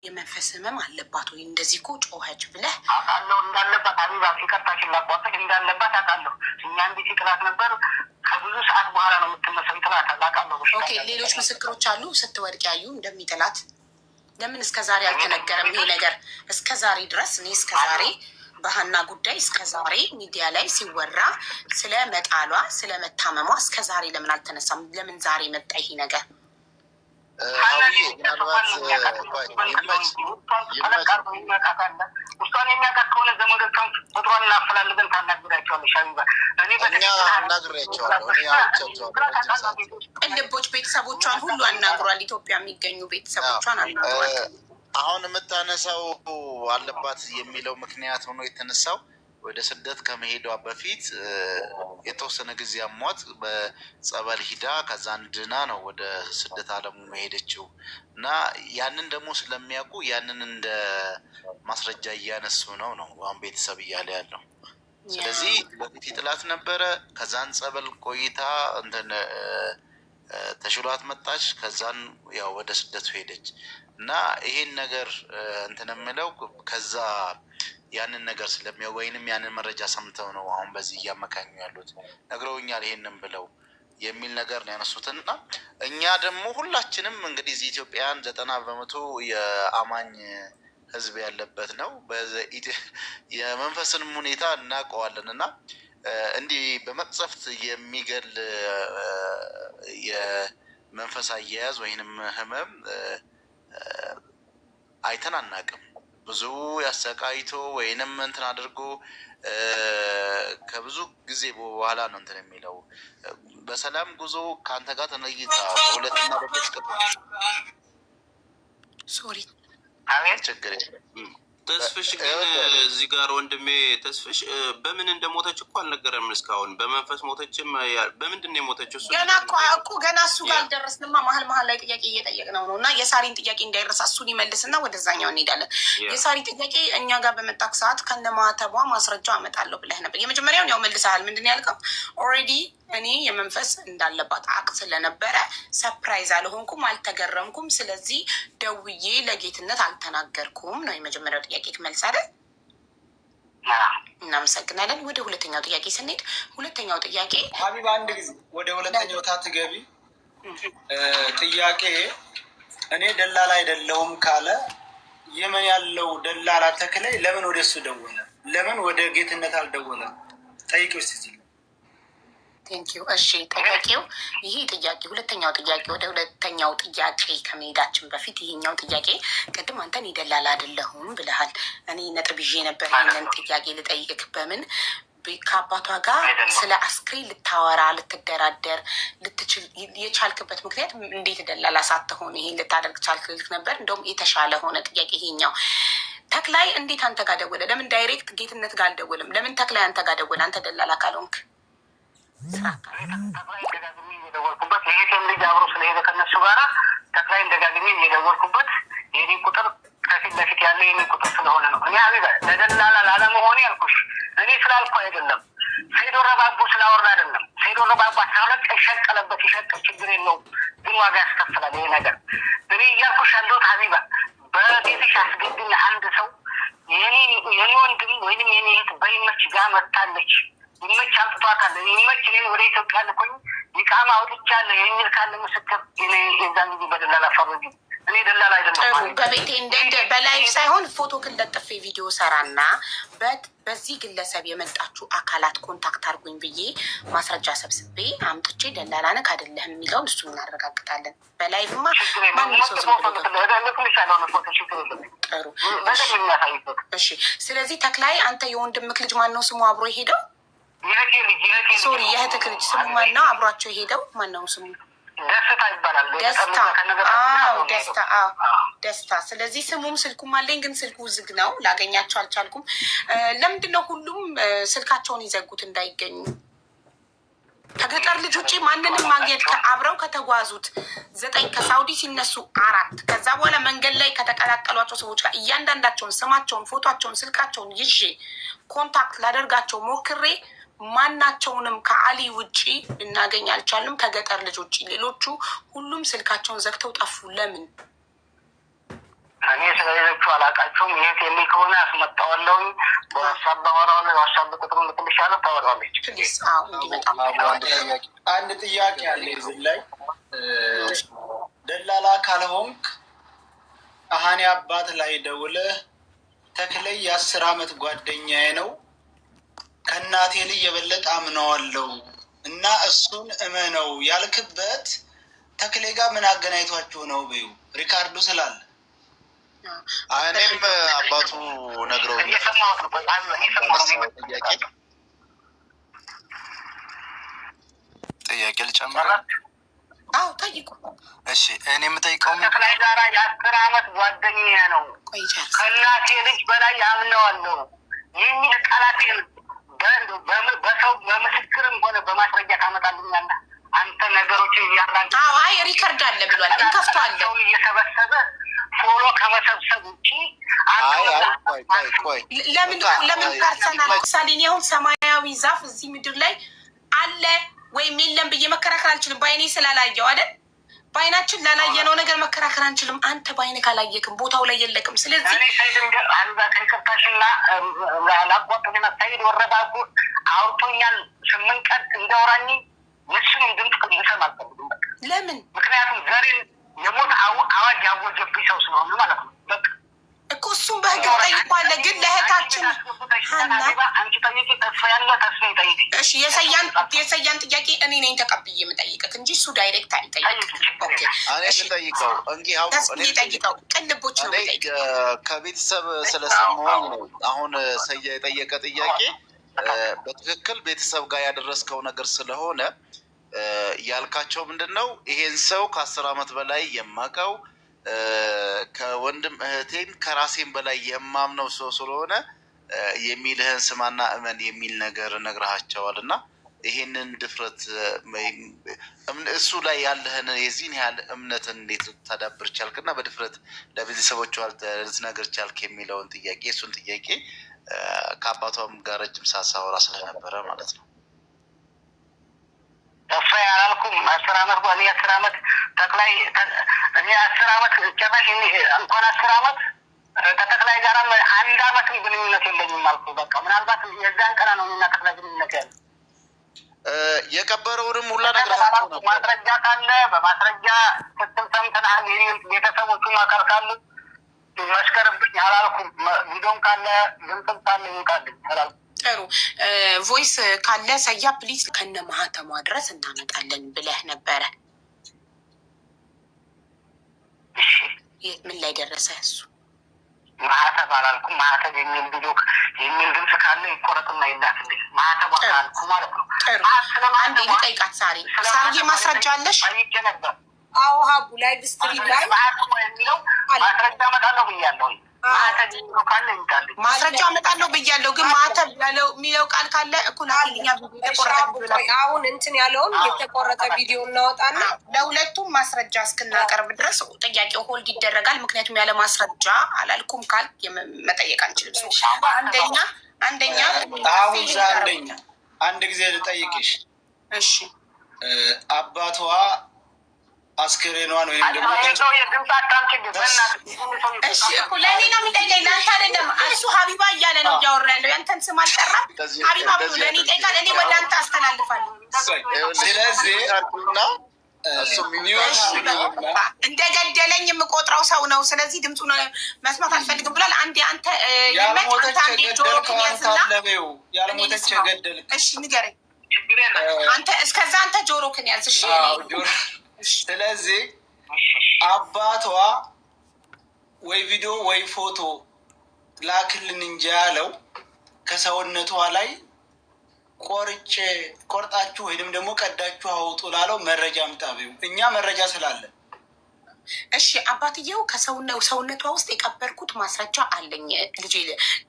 የመንፈስ ህመም አለባት ወይ እንደዚህ እኮ ጮኸች ብለህ አውቃለሁ እንዳለባት ሀቢባ ይቅርታሽን ላቋርጥሽ እንዳለባት አውቃለሁ። እኛ እንዴት ይጥላት ነበር ከብዙ ሰዓት በኋላ ነው የምትነሳው ይጥላት አውቃለሁ። ኦኬ ሌሎች ምስክሮች አሉ ስትወድቅ ያዩ እንደሚጥላት ለምን እስከ ዛሬ አልተነገረም ይሄ ነገር? እስከ ዛሬ ድረስ እኔ እስከ ዛሬ በሀና ጉዳይ እስከ ዛሬ ሚዲያ ላይ ሲወራ ስለ መጣሏ ስለ መታመሟ እስከ ዛሬ ለምን አልተነሳም? ለምን ዛሬ መጣ ይሄ ነገር? ምናልባት ውስጧን የሚያውቃት ከሆነ ዘመዶቿን ቁጥሯን እናፈላልገን ታናግራቸዋለሽ። እኛ አናግሬያቸዋለሁ። ቅልቦች ቤተሰቦቿን ሁሉ አናግሯል። ኢትዮጵያ የሚገኙ ቤተሰቦቿን አናግሯል። አሁን የምታነሳው አለባት የሚለው ምክንያት ሆኖ የተነሳው ወደ ስደት ከመሄዷ በፊት የተወሰነ ጊዜ አሟት በጸበል ሂዳ ከዛ እንድና ነው ወደ ስደት ዓለሙ መሄደችው እና ያንን ደግሞ ስለሚያውቁ ያንን እንደ ማስረጃ እያነሱ ነው አሁን ቤተሰብ እያለ ያለው። ስለዚህ በፊት ጥላት ነበረ። ከዛን ጸበል ቆይታ እንትን ተሽሏት መጣች። ከዛን ያው ወደ ስደቱ ሄደች እና ይሄን ነገር እንትን የምለው ከዛ ያንን ነገር ስለሚያው ወይንም ያንን መረጃ ሰምተው ነው አሁን በዚህ እያመካኙ ያሉት ነግረውኛል ይሄንን ብለው የሚል ነገር ነው ያነሱትና እኛ ደግሞ ሁላችንም እንግዲህ እዚህ ኢትዮጵያን 90% የአማኝ ህዝብ ያለበት ነው። የመንፈስንም ሁኔታ እናውቀዋለን እና እንዲህ በመቅሰፍት የሚገል የመንፈስ አያያዝ ወይንም ህመም አይተን አናውቅም። ብዙ ያሰቃይቶ ወይንም እንትን አድርጎ ከብዙ ጊዜ በኋላ ነው እንትን የሚለው በሰላም ጉዞ ከአንተ ጋር ተነይታ በሁለትና በሶስት ሶሪ ችግር ተስፍሽ ግን እዚህ ጋር ወንድሜ ተስፍሽ በምን እንደሞተች እኮ አልነገረም እስካሁን። በመንፈስ ሞተችም በምንድን ነው የሞተችው? ገና እኮ ገና እሱ ጋር አልደረስንማ። መሀል ላይ ጥያቄ እየጠየቅነው ነው እና የሳሪን ጥያቄ እንዳይረሳ እሱን ይመልስና ወደዛኛው እንሄዳለን። የሳሪ ጥያቄ እኛ ጋር በመጣክ ሰዓት ከነማተቧ ማስረጃ አመጣለሁ ብለህ ነበር። የመጀመሪያውን ያው መልሰሃል። ምንድን ነው ያልከው? ኦልሬዲ እኔ የመንፈስ እንዳለባት አቅ ስለነበረ ሰፕራይዝ አልሆንኩም፣ አልተገረምኩም። ስለዚህ ደውዬ ለጌትነት አልተናገርኩም ነው የመጀመሪያው ጥያቄ። መልስ አይደል? እናመሰግናለን። ወደ ሁለተኛው ጥያቄ ስንሄድ ሁለተኛው ጥያቄ ሀቢባ አንድ ጊዜ ወደ ሁለተኛው ታትገቢ ጥያቄ እኔ ደላላ አይደለሁም ካለ የምን ያለው ደላላ ተክላይ ለምን ወደ እሱ ደወለ? ለምን ወደ ጌትነት አልደወለም? ጠይቂው እስቲ። ቴንኪዩ። እሺ ጥያቄው ይሄ ጥያቄ ሁለተኛው ጥያቄ። ወደ ሁለተኛው ጥያቄ ከመሄዳችን በፊት ይሄኛው ጥያቄ ቅድም አንተን ይደላል አይደለሁም ብለሃል። እኔ ነጥብ ይዤ ነበር ይህንን ጥያቄ ልጠይቅህ። በምን ከአባቷ ጋር ስለ አስክሬን ልታወራ ልትደራደር ልትችል የቻልክበት ምክንያት እንዴት ደላላ ሳትሆን ይሄን ልታደርግ ቻልክ ነበር? እንደውም የተሻለ ሆነ ጥያቄ ይሄኛው። ተክላይ እንዴት አንተ ጋር ደወለ? ለምን ዳይሬክት ጌትነት ጋር አልደወለም? ለምን ተክላይ አንተ ጋር ደወለ? አንተ ደላላ ካልሆንክ ደጋግሜ እየደወልኩበት ይሄም ልጅ አብሮ ስለሄደ ከነሱ ጋራ ተክላይ ደጋግሜ እየደወልኩበት የኔ ቁጥር ከፊት ለፊት ያለ የኔ ቁጥር ስለሆነ ነው። እኔ ሀቢባ ለደላላ ላለመሆኔ ያልኩሽ እኔ ስላልኩ አይደለም። ሴዶ ረባቦ ስላወራ አይደለም። ሴዶ ረባቦ 12 የሸቀለበት ይሸቀል ችግር የለውም፣ ግን ዋጋ ያስከፍላል ይሄ ነገር። እኔ እያልኩሽ ያለሁት ሀቢባ በቤትሽ አስገድኝ አንድ ሰው የኔ ወንድም ወይንም የኔ እህት በይመች ጋር መታለች ይመች አምጥቷታል። ይመች እኔን ወደ ኢትዮጵያ ልኮኝ ይቃማ አውጥቻለሁ የሚል ካለ ምስክር የዛን ጊዜ በደላላ ፈረጁ። እኔ ደላላ አይደለም። በቤቴ እንደ በላይቭ ሳይሆን ፎቶ ክለጥፌ ቪዲዮ ሰራና በዚህ ግለሰብ የመጣችሁ አካላት ኮንታክት አድርጉኝ ብዬ ማስረጃ ሰብስቤ አምጥቼ ደላላ ነክ አይደለህም የሚለውን እሱ እናረጋግጣለን። በላይቭማ ማንም ሰው ጥሩ። እሺ ስለዚህ ተክላይ አንተ የወንድምክ ልጅ ማነው ስሙ አብሮ የሄደው? ሶሪ የእህትክ ልጅ ስሙ ማነው አብሯቸው የሄደው? ማነው ስሙ? ደስታ ይባላል። ደስታ። ስለዚህ ስሙም ስልኩም አለኝ፣ ግን ስልኩ ዝግ ነው፣ ላገኛቸው አልቻልኩም። ለምንድነው ሁሉም ስልካቸውን ይዘጉት እንዳይገኙ? ከገጠር ልጅ ውጭ ማንንም ማግኘት አብረው ከተጓዙት 9 ከሳውዲ ሲነሱ 4 ከዛ በኋላ መንገድ ላይ ከተቀላቀሏቸው ሰዎች ጋር እያንዳንዳቸውን ስማቸውን፣ ፎቷቸውን፣ ስልካቸውን ይዤ ኮንታክት ላደርጋቸው ሞክሬ ማናቸውንም ከአሊ ውጪ ልናገኝ አልቻልም። ከገጠር ልጅ ውጪ ሌሎቹ ሁሉም ስልካቸውን ዘግተው ጠፉ። ለምን? እኔ ስለሌሎቹ አላውቃቸውም። ይሄት የሚ ከሆነ አስመጣዋለሁኝ። በዋትሳፕ ባወራዋለሁ። የዋትሳፕ ቁጥሩን ልክልሻለሁ፣ ታወራዋለች። አንድ ጥያቄ አለ እዚህ ላይ። ደላላ ካልሆንክ አሃኔ አባት ላይ ደውለህ ተክለይ የ10 ዓመት ጓደኛዬ ነው ከእናቴ ልጅ የበለጠ አምነዋለሁ እና እሱን እመነው ያልክበት ተክሌ ጋር ምን አገናኝቷችሁ ነው? በዩ ሪካርዱ ስላለ እኔም አባቱ ነግረው ጥያቄ ልጨምር? አዎ ጠይቁ። እሺ እኔ የምጠይቀው ተክላይ ጋራ የ10 ዓመት ጓደኛ ነው ከእናቴ ልጅ በላይ አምነዋለሁ የሚል ቃላት በሰው በምስክርም ሆነ በማስረጃ ታመጣልኛለህ አንተ ነገሮችን እያንዳንዱ። አይ ሪከርድ አለ ብሏል፣ እንከፍተዋለን። እየሰበሰበ ፎሎ ከመሰብሰብ ውጭ ለምን ፐርሰናል ምሳሌ አሁን ሰማያዊ ዛፍ እዚህ ምድር ላይ አለ ወይም የለም ብዬ መከራከር አልችልም። በአይኔ ስላላየው አይደል? በአይናችን ላላየነው ነገር መከራከር አንችልም። አንተ በአይነ ካላየክም ቦታው ላይ የለቅም። ስለዚህ አዛ ከይቅርታሽና ላቋጥና ሳይድ ወረዳጉ አውርቶኛል 8 ቀን እንደወራኝ የሱንም ድምፅ ልሰማ አልፈልግም። ለምን? ምክንያቱም ዘሬን የሞት አዋጅ ያወጀብኝ ሰው ስለሆነ ማለት ነው። በቃ እኮ እሱም በህግ ጠይቋለ። ግን ለእህታችን ሀና አንቺ ጠይቂ፣ ተስፋ ያለ ተስፋ ይጠይቅ። እሺ የሰያን ጥያቄ እኔ ነኝ ተቀብዬ የምጠይቅህ እንጂ እሱ ዳይሬክት አይጠይቅም። ቅልቦች ነው ከቤተሰብ ስለሰማሁኝ ነው። አሁን ሰያ የጠየቀ ጥያቄ በትክክል ቤተሰብ ጋር ያደረስከው ነገር ስለሆነ ያልካቸው ምንድን ነው? ይሄን ሰው ከ10 ዓመት በላይ የማውቀው ከወንድም እህቴን ከራሴን በላይ የማምነው ሰው ስለሆነ የሚልህን ስማና እመን የሚል ነገር ነግረሃቸዋል። እና ይሄንን ድፍረት እሱ ላይ ያለህን የዚህን ያህል እምነትን እንዴት ልታዳብር ቻልክ? እና በድፍረት ለቤተሰቦቿ ልትነግር ቻልክ የሚለውን ጥያቄ እሱን ጥያቄ ከአባቷም ጋር ረጅም ሰዓት ሳወራ ስለነበረ ማለት ነው። ተስፋ ያላልኩም 10 ዓመት እኔ 10 ዓመት ተክላይ እኔ 10 ዓመት ጨራሽ እንኳን 10 ዓመት ከተክላይ ጋራም 1 ዓመት ግንኙነት የለኝም አልኩ። በቃ ምናልባት የዛን ቀን ነው እና ተክላይ ግንኙነት ያለ የቀበረውንም ሁላ ነግረሃቸው ነበር። ማስረጃ ካለ በማስረጃ ስትል ሰምተናል። ቤተሰቦቹም አካል ካሉ መስከረብኝ አላልኩም። ቪዲዮም ካለ ድምፅም ካለ ይውጣልኝ አላልኩም። ጥሩ ቮይስ ካለ ሰያ ፕሊዝ ከነ ማህተሟ ድረስ እናመጣለን ብለህ ነበረ። ምን ላይ ደረሰ እሱ? ማህተብ አላልኩም። ማህተብ የሚል ቪዲዮ የሚል ድምፅ ካለ ይቆረጥና ይላክልኝ። ማህተብ አላልኩ ማለት ነው። አንዴ ልጠይቃት ሳሪ። ሳሪዬ ማስረጃ አለሽ? ጠይቄ ነበር። አዎ ሀቡ ላይ ብስትሪ ላይ የሚለው ማስረጃ እመጣለሁ ብያለሁ። ማስረጃ እመጣለሁ ብያለሁ። ግን ማህተብ ያለው የሚለው ቃል ካለ እኩል አሁን እንትን ያለውን የተቆረጠ ቪዲዮ እናወጣና ለሁለቱም ማስረጃ እስክናቀርብ ድረስ ጥያቄው ሆልድ ይደረጋል። ምክንያቱም ያለ ማስረጃ አላልኩም ካል መጠየቅ አንችልም። አንደኛ አንድ ጊዜ ልጠይቅሽ። እሺ አባቷ አስክሬኗን ወይም ደግሞ እሺ እኮ ለእኔ ነው የሚጠይቀኝ፣ ለአንተ አይደለም። እሱ ሀቢባ እያለ ነው እያወራ ያለው። ያንተን ስም አልጠራም። ሀቢባ ብሎ ለእኔ ይጠይቃል። እኔ ወደ አንተ አስተላልፋለሁ። ስለዚህ እንደገደለኝ የምቆጥረው ሰው ነው። ስለዚህ ድምፁን መስማት አልፈልግም ብሏል። አንዴ አንተ ያልሞተች የገደል እሺ ንገረኝ አንተ። እስከዛ አንተ ጆሮክን ያዝ። እሺ ስለዚህ አባቷ ወይ ቪዲዮ ወይ ፎቶ ላክልን እንጂ ያለው ከሰውነቷ ላይ ቆርጣችሁ ወይም ደግሞ ቀዳችሁ አውጡ ላለው መረጃ አምጣቢው እኛ መረጃ ስላለን። እሺ አባትየው ከሰውነቷ ውስጥ የቀበርኩት ማስረጃ አለኝ፣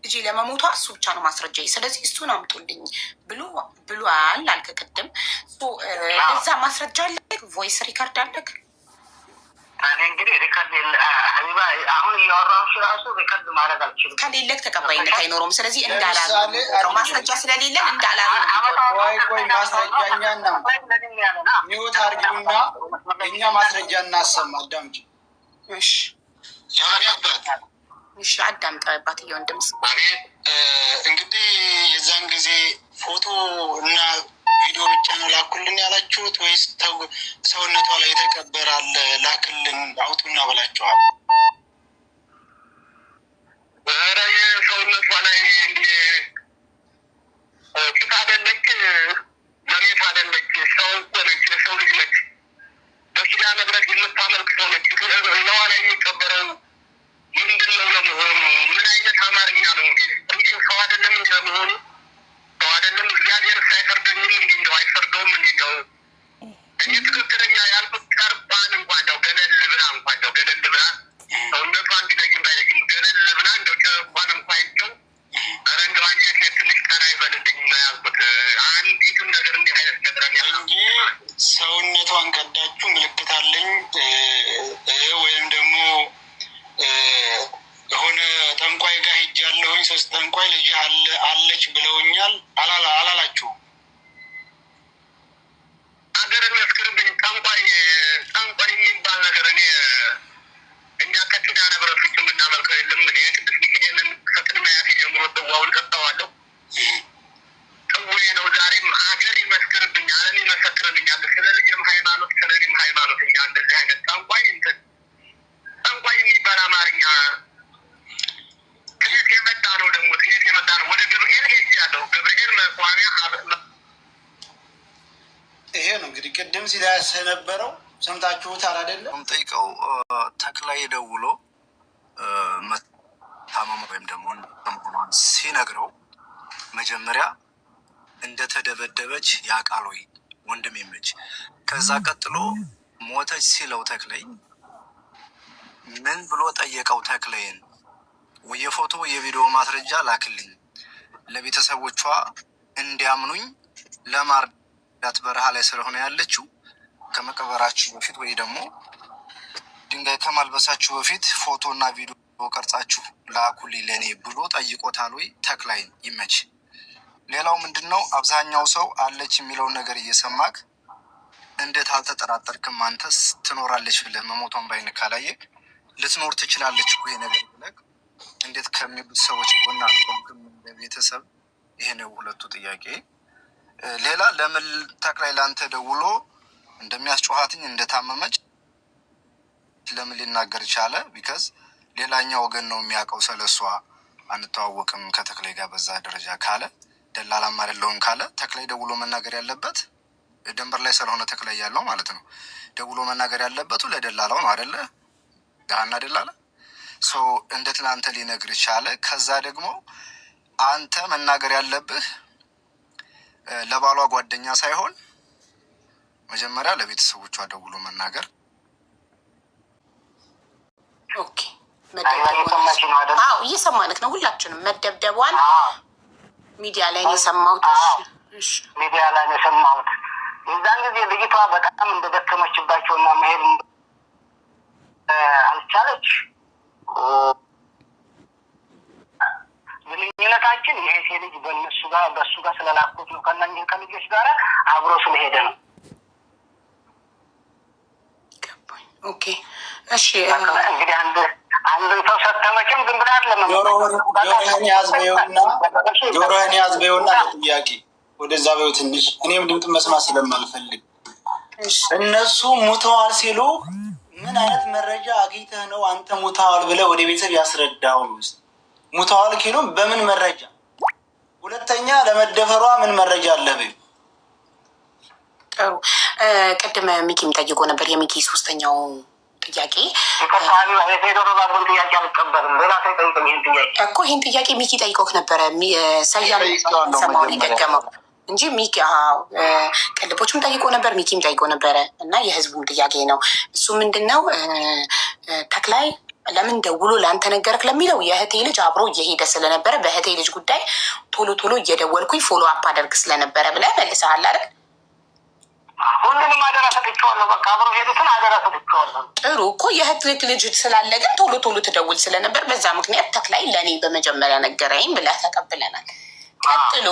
ልጄ ለመሞቷ እሱ ብቻ ነው ማስረጃ፣ ስለዚህ እሱን አምጡልኝ ብሏል አልክ ቅድም። ለዛ ማስረጃ አለ? ቮይስ ሪከርድ አለክ? እኔ እንግዲህ ሪከርድ ሀቢባ አሁን እያወራሁሽ ራሱ ሪከርድ ማድረግ አልችልም። ከሌለክ ተቀባይነት አይኖረውም። ስለዚህ እንዳላሉ ማስረጃ ስለሌለን እንዳላሉ ቆይ ማስረጃኛ ና ሚወት አርጊውና እኛ ማስረጃ እናሰማ። አዳምጪ። እሺ አዳምጠባት እየውን ድምፅ እንግዲህ የዛን ጊዜ ፎቶ እና ቪዲዮ ብቻ ነው ላኩልን ያላችሁት ወይስ ሰውነቷ ላይ የተቀበራል ላክልን አውጡና ብላችኋል? ሰውነቷ ላይ ጭት አደለች፣ መሬት አደለች፣ ሰው ነች፣ የሰው ልጅ ነች። በኪዳ መድረስ የምታመልክ ሰው ነች። ለዋ ላይ የሚቀበረው ምንድን ነው ለመሆኑ? ምን አይነት አማርኛ ነው? እንዲህ ሰው አደለም እንዲ ለመሆኑ ሰው አደለም። እግዚአብሔር ሳይፈርደኝም እንዲ እንደው አይፈርደውም እንዲ እንደው እኔ ትክክለኛ ያልኩት ቀርባን እንኳ እንደው ገለል ብላ እንኳ እንደው ገለል ብላ ሰውነቷ እንዲለይም ባይለይም ገለል ብላ እንደው ጨርቋን እንኳ ይቸው ኧረ እንደው አንጀት ትንሽ ቀና ይበልልኝ ነው ያልኩት። አንዲትም ነገር እንዲህ አይነት ነገረኛ እንጂ ሰውነቷን ቀዳችሁ ምልክት አለኝ ወይም ደግሞ የሆነ ጠንቋይ ጋር ሄጃለሁኝ 3 ጠንቋይ ልጅ አለች ብለውኛል አላላችሁም? ሀገር የሚያስክርብኝ ጠንቋይ የሚባል ነገር እኛ ከኪዳነ ምሕረት ውጭ የምናመልከው የለም። ቅዱስ ሚካኤልን ከቅድሚያት ጀምሮ ጽዋውን ጠጣዋለሁ። ጽዌ ነው። ዛሬም ሀገር ይመስክርብኝ፣ ዓለም ይመሰክርልኛል። ስለ ልጅም ሃይማኖት፣ ስለ እኔም ሃይማኖት። እኛ እንደዚህ አይነት ጠንቋይ የሚባል አማርኛ ከየት የመጣ ነው? ደግሞ ከየት የመጣ ነው? ወደ ገብርኤል ሄጃለሁ። ገብርኤል መቋሚያ ይሄ ነው እንግዲህ ቅድም ሲላስ የነበረው ሰምታችሁታል አይደለም? ጠይቀው ተክላይ ደውሎ መታመም ወይም ደግሞ ሲነግረው መጀመሪያ እንደተደበደበች ያውቃል ወይ ወንድም ይመች። ከዛ ቀጥሎ ሞተች ሲለው ተክላይ ምን ብሎ ጠየቀው? ተክላይን የፎቶ የቪዲዮ ማስረጃ ላክልኝ ለቤተሰቦቿ እንዲያምኑኝ ለማርዳት በረሃ ላይ ስለሆነ ያለችው ከመቀበራችሁ በፊት ወይ ደግሞ ድንጋይ ከማልበሳችሁ በፊት ፎቶ እና ቪዲዮ ቀርጻችሁ ላኩልኝ ለእኔ ብሎ ጠይቆታል ወይ ተክላይን ይመች። ሌላው ምንድን ነው? አብዛኛው ሰው አለች የሚለውን ነገር እየሰማክ እንዴት አልተጠራጠርክም? አንተስ ትኖራለች ብለህ መሞቷን ባይን ካላየክ ልትኖር ትችላለች እኮ ይሄ ነገር ብለህ እንዴት ከሚሉት ሰዎች ጎን አልቆምክም? ለቤተሰብ ይሄ ነው ሁለቱ ጥያቄ። ሌላ ለምን ተክላይ ለአንተ ደውሎ እንደሚያስጮኋትኝ እንደታመመች ለምን ሊናገር ቻለ? ቢካዝ ሌላኛው ወገን ነው የሚያውቀው ስለሷ። አንተዋወቅም ከተክላይ ጋር በዛ ደረጃ ካለ ደላላም አይደለሁም ካለ ተክላይ ደውሎ መናገር ያለበት ደንበር ላይ ስለሆነ ተክላይ ያለው ማለት ነው። ደውሎ መናገር ያለበቱ ለደላላው ነው አይደለ? ዳና ደላላ እንዴት ለአንተ ሊነግር ቻለ? ከዛ ደግሞ አንተ መናገር ያለብህ ለባሏ ጓደኛ ሳይሆን መጀመሪያ ለቤተሰቦቿ ደውሎ መናገር። ኦኬ እየሰማንክ ነው ሁላችንም። መደብደቧን ሚዲያ ላይ ነው የሰማሁት። ሚዲያ ላይ ነው የሰማሁት። የዛን ጊዜ ልጅቷ በጣም እንደደከመችባቸውና መሄድ አልቻለች። ግንኙነታችን ይሄ ልጅ በእሱ ጋር ስለላኩት ነው። ከእነኝህ ከልጆች ጋር አብሮ ስለሄደ ነው። ኦኬ እሺ። እንግዲህ አንድን ሰው ሰተመችም ግን ብላ ጆሮህን ያዝ በይውና ጥያቄ ወደዛ በይው ትንሽ። እኔም ድምፅ መስማት ስለማልፈልግ እነሱ ሙተዋል ሲሉ ምን አይነት መረጃ አግኝተህ ነው አንተ ሙተዋል ብለህ ወደ ቤተሰብ ያስረዳው? ሙተዋል ኪሉም በምን መረጃ? ሁለተኛ ለመደፈሯ ምን መረጃ አለህ በይው። ጥሩ። ቅድም ሚኪም ጠይቆ ነበር። የሚኪ 3ኛው ጥያቄ እኮ ይህን ጥያቄ ሚኪ ጠይቆክ ነበረ። ሰያም ሰማውን የደገመው እንጂ ሚኪ ቅልቦችም ጠይቆ ነበር፣ ሚኪም ጠይቆ ነበረ እና የህዝቡም ጥያቄ ነው። እሱ ምንድን ነው ተክላይ ለምን ደውሎ ለአንተ ነገረክ ለሚለው የእህቴ ልጅ አብሮ እየሄደ ስለነበረ በእህቴ ልጅ ጉዳይ ቶሎ እየደወልኩኝ ፎሎ አፕ አደርግ ስለነበረ ብለህ መልሰሃል አይደል? ሁሉንም አደራ ሰጥቼዋለሁ። በቃ አብረው ሄዱትን አደራ ሰጥቼዋለሁ። ጥሩ እኮ የእህት ልጅ ስላለ ግን ቶሎ ትደውል ስለነበር በዛ ምክንያት ተክላይ ለእኔ በመጀመሪያ ነገረኝ ብለህ ተቀብለናል። ቀጥሎ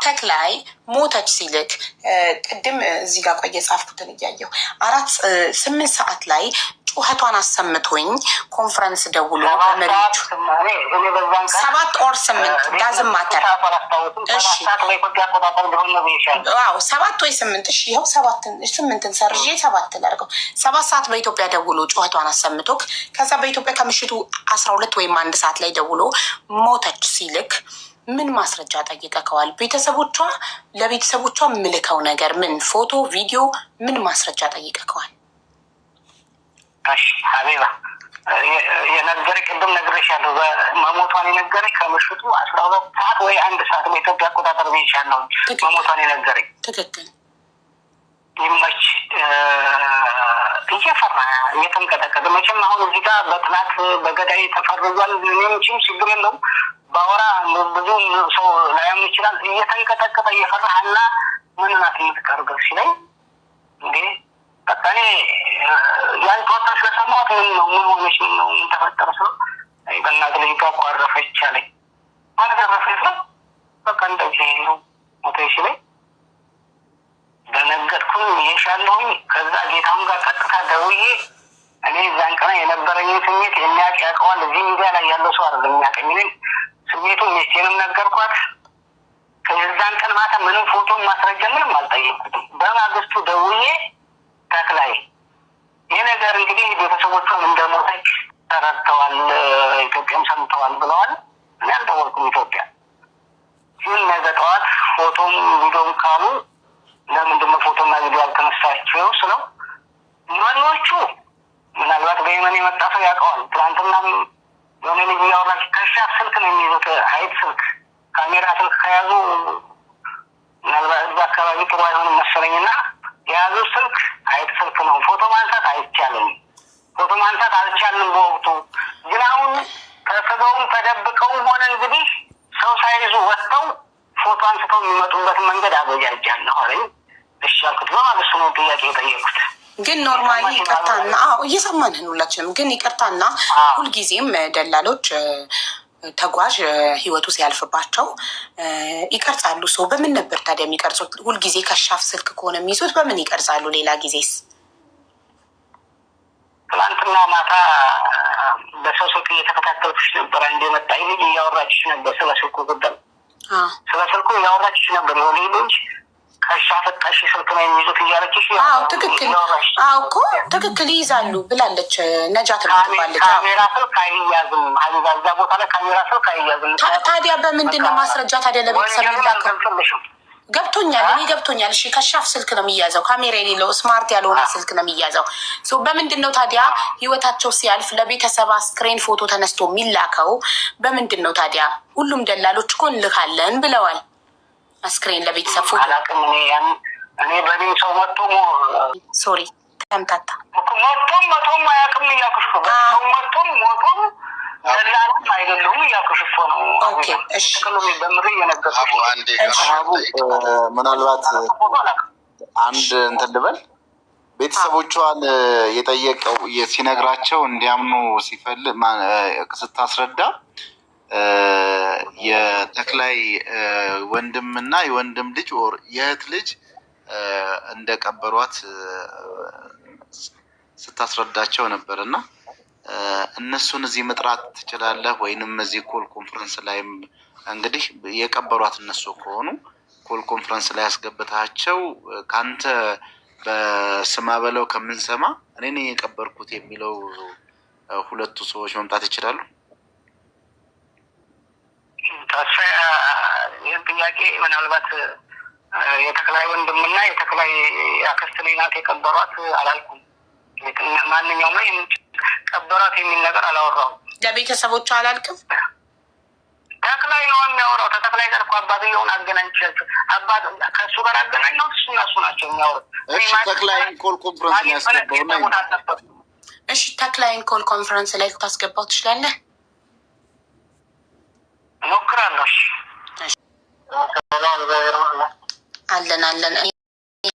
ተክላይ ሞተች ሲልክ ቅድም እዚህ ጋር ቆየ ጻፍኩትን እያየሁ 8 ሰዓት ላይ ጩኸቷን አሰምቶኝ ኮንፈረንስ ደውሎ በመሪዎቹ 7 or 8 ዳዝም ማተር 7 ወይ 8 እሺ ይኸው 8ን ሰርዤ 7 ላድርገው 7 ሰዓት በኢትዮጵያ ደውሎ ጩኸቷን አሰምቶክ ከዛ በኢትዮጵያ ከምሽቱ 12 ወይም 1 ሰዓት ላይ ደውሎ ሞተች ሲልክ ምን ማስረጃ ጠይቀከዋል? ቤተሰቦቿ ለቤተሰቦቿ ምልከው ነገር ምን ፎቶ ቪዲዮ ምን ማስረጃ ጠይቀከዋል? እሺ ሀቢባ የነገረኝ ቅድም ነግሬሻለሁ። መሞቷን የነገረኝ ከምሽቱ 12 ሰዓት ወይ 1 ሰዓት በኢትዮጵያ አቆጣጠር ብዬሻለሁ። መሞቷን የነገረኝ ትክክል። ይመች እየፈራ እየተንቀጠቀጠ መቼም አሁን እዚህ ጋር በጥላት በገዳይ ተፈርጇል። እኔም ችግር የለውም ባወራ ብዙ ሰው ላያምን ይችላል። እየተንቀጠቀጠ እየፈራ እና ምን ናት የምትቀርገው ሲለኝ እንዴ በቃ እኔ ያን ተወጣ ስለሰማሁት ምን ሆነች ምን ተፈጠረ ስለው በእናትህ ልጅ ጋር እኮ አረፈች አለኝ። ማለት አረፈች ነው በቃ እንደዚህ ነው ሞተች ሲለኝ ደነገጥኩኝ ይሻለሁኝ። ከዛ ጌታውን ጋር ቀጥታ ደውዬ እኔ እዛን ቀን የነበረኝን ስሜት የሚያውቅ ያውቀዋል። እዚህ ሚዲያ ላይ ያለው ሰው አይደለም የሚያውቀኝ። እኔ ስሜቱን ሚስቴንም ነገርኳት። ከዛን ቀን ማታ ምንም ፎቶ ማስረጃ ምንም አልጠየቅኩትም። በማግስቱ ደውዬ ተክላይ ይህ ነገር እንግዲህ ቤተሰቦቿም እንደሞተች ተረድተዋል፣ ኢትዮጵያም ሰምተዋል ብለዋል። እኔ አልደወልኩም ኢትዮጵያ ግን ነገ ጠዋት ፎቶም ቪዲዮም ካሉ ለምንድነው ፎቶና ቪዲዮ ያልተነሳቸው ስለው መሪዎቹ ምናልባት በየመን የመጣ ሰው ያውቀዋል። ትናንትናም የሆነ ልጅ እያወራች ከሻፍ ስልክ ነው የሚይዙት፣ አይት ስልክ ካሜራ ስልክ ከያዙ ምናልባት እዛ አካባቢ ጥሩ አይሆንም መሰለኝና የያዙ ስልክ አይት ስልክ ነው። ፎቶ ማንሳት አይቻልም፣ ፎቶ ማንሳት አልቻልንም በወቅቱ። ግን አሁን ተስበውም ተደብቀውም ሆነ እንግዲህ ሰው ሳይዙ ወጥተው ፎቶ አንስተው የሚመጡበትን መንገድ አበጃጃለሁ አለኝ። እሺ አልኩት። በማግስቱ ነው ጥያቄ የጠየቁት። ግን ኖርማሊ ይቅርታና እየሰማንህን ሁላችንም ግን ይቅርታና ሁልጊዜም ደላሎች ተጓዥ ህይወቱ ሲያልፍባቸው ይቀርጻሉ። ሰው በምን ነበር ታዲያ የሚቀርጹት? ሁልጊዜ ከሻፍ ስልክ ከሆነ የሚይዙት በምን ይቀርጻሉ? ሌላ ጊዜስ? ትናንትና ማታ በሰው ስልክ እየተከታተልኩሽ ነበር። እንደመጣ ልጅ እያወራችሽ ነበር ስለ ስልኩ ጉዳይ ስለ ስልኩ እያወራችሽ ነበር። የሆነ ልጅ ከሻፍ ጠሽ ስልክ ነው የሚይዙት እያለችሽ ትክክል እኮ ትክክል ይይዛሉ ብላለች ነጃት ትባላለች። ካሜራ ስልክ አይያዝም ሀቢባ፣ እዛ ቦታ ላይ ካሜራ ስልክ አይያዝም። ታዲያ በምንድን ነው ማስረጃ ታዲያ ለቤተሰብ የሚላከው? ገብቶኛል፣ እኔ ገብቶኛል። እሺ ከሻፍ ስልክ ነው የሚያዘው፣ ካሜራ የሌለው ስማርት ያልሆነ ስልክ ነው የሚያዘው። በምንድን ነው ታዲያ ህይወታቸው ሲያልፍ ለቤተሰብ አስክሬን ፎቶ ተነስቶ የሚላከው? በምንድን ነው ታዲያ? ሁሉም ደላሎች እኮ እንልካለን ብለዋል አስክሬን ለቤተሰብ ፎቶ። አላውቅም እኔ በኔ ሰው መጥቶ ሶሪ ተምታታ መቶም አያውቅም እያልኩሽ እኮ ሰው መቶም ሞቶም ደላላም አይደለሁም እያልኩሽ እኮ ነው። በምሬ እየነገርኩሽ። ምናልባት አንድ እንትን ልበል፣ ቤተሰቦቿን የጠየቀው ሲነግራቸው እንዲያምኑ ሲፈልግ ስታስረዳ የተክላይ ወንድምና የወንድም ልጅ ወር የእህት ልጅ እንደቀበሯት ስታስረዳቸው ነበር። እና እነሱን እዚህ መጥራት ትችላለህ ወይንም እዚህ ኮል ኮንፈረንስ ላይም እንግዲህ የቀበሯት እነሱ ከሆኑ ኮል ኮንፈረንስ ላይ ያስገብታቸው ከአንተ በስማ በለው ከምንሰማ እኔ ነኝ የቀበርኩት የሚለው ሁለቱ ሰዎች መምጣት ይችላሉ። ተስፋ ይህን ጥያቄ ምናልባት የተክላይ ወንድምና የተክላይ አክስት ልጅ ናት የቀበሯት አላልኩም። ማንኛውም ላይ ቀበሯት የሚል ነገር አላወራሁም። ለቤተሰቦቹ አላልክም። ተክላይ ነው የሚያወራው። ከተክላይ ጋር እኮ አባትየውን አገናኝቻቸው አባት ከእሱ ጋር አገናኝ ነው እሱ ናቸው የሚያወሩት። ተክላይን ኮል ኮንፈረንስ ላይ ያስገባው። እሺ ተክላይን ኮል ኮንፈረንስ ላይ ታስገባው ትችላለህ? ሞክራለሁ። አለን